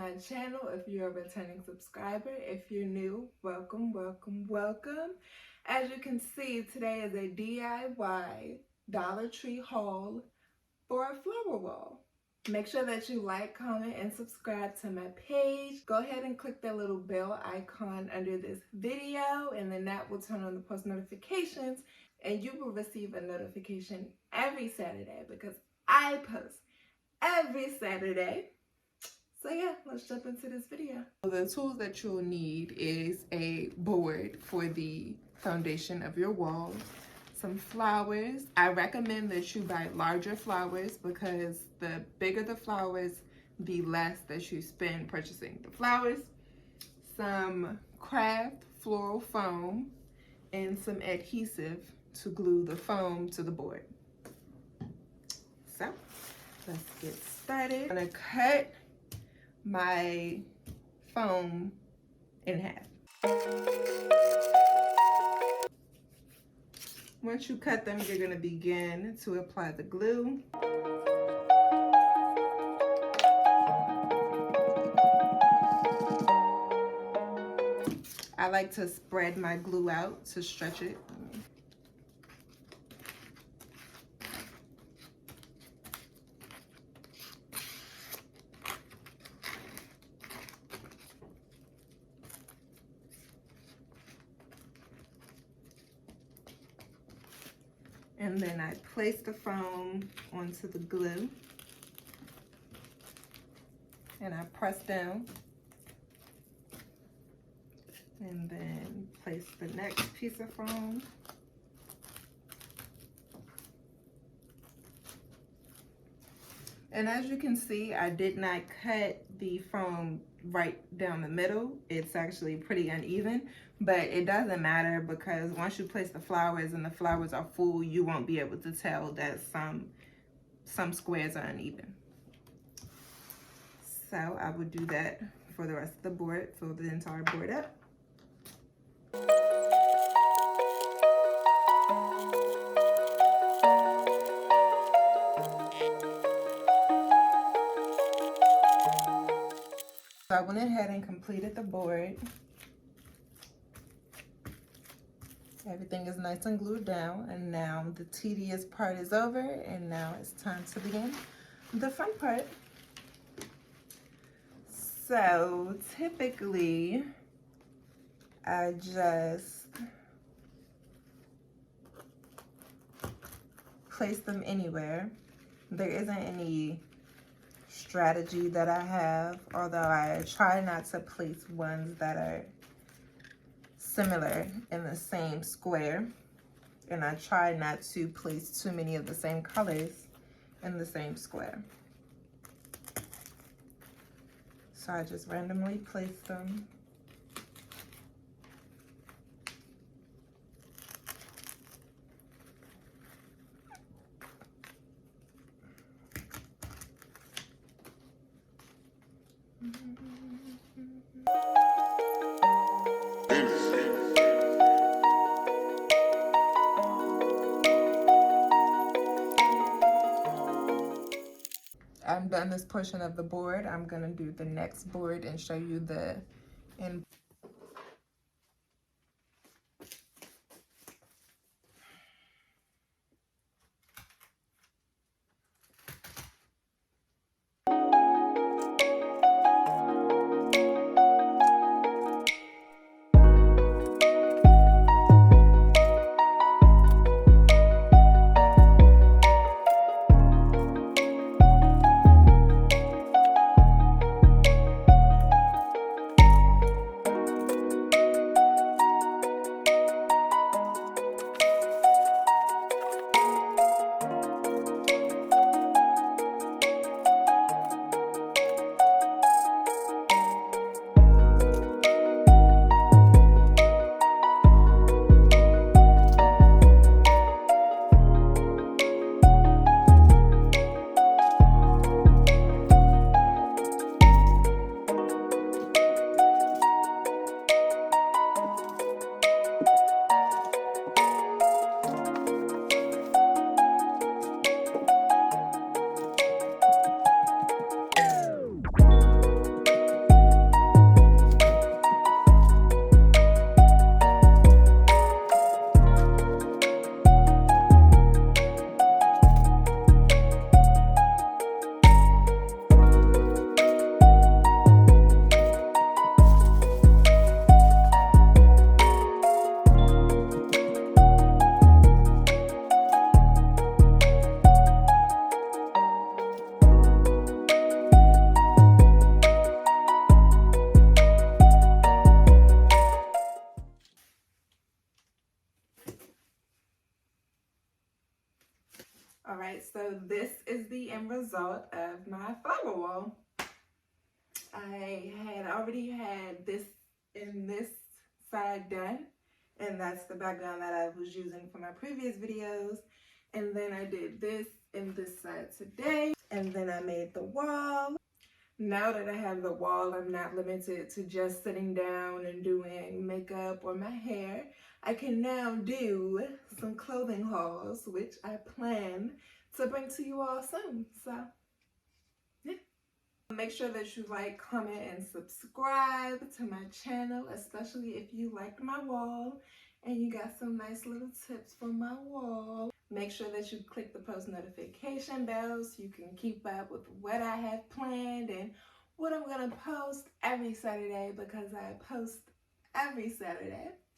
my channel. If you're a returning subscriber, if you're new, welcome, welcome, welcome. As you can see, today is a DIY Dollar Tree haul for a flower wall. Make sure that you like, comment, and subscribe to my page. Go ahead and click the little bell icon under this video, and then that will turn on the post notifications, and you will receive a notification every Saturday because I post every Saturday. So yeah, let's jump into this video. The tools that you'll need is a board for the foundation of your wall, some flowers. I recommend that you buy larger flowers because the bigger the flowers, the less that you spend purchasing the flowers. Some craft floral foam and some adhesive to glue the foam to the board. So let's get started. I'm gonna cut my foam in half. Once you cut them, you're going to begin to apply the glue. I like to spread my glue out to stretch it. And then I place the foam onto the glue and I press down, and then place the next piece of foam. And as you can see, I did not cut the foam right down the middle. It's actually pretty uneven, but it doesn't matter because once you place the flowers and the flowers are full, you won't be able to tell that some squares are uneven. So I would do that for the rest of the board, fill the entire board up. So I went ahead and completed the board. Everything is nice and glued down, and now the tedious part is over, and now it's time to begin the fun part. So typically, I just place them anywhere. There isn't any strategy that I have, although I try not to place ones that are similar in the same square, and I try not to place too many of the same colors in the same square. So I just randomly place them. I'm done this portion of the board. I'm gonna do the next board and show you the end. Alright, so this is the end result of my flower wall. I had already had this in this side done, and that's the background that I was using for my previous videos. And then I did this in this side today, and then I made the wall. Now that I have the wall, I'm not limited to just sitting down and doing makeup or my hair. I can now do some clothing hauls, which I plan to bring to you all soon. So, yeah. Make sure that you like, comment, and subscribe to my channel, especially if you liked my wall and you got some nice little tips from my wall. Make sure that you click the post notification bell so you can keep up with what I have planned and what I'm going to post every Saturday, because I post every Saturday.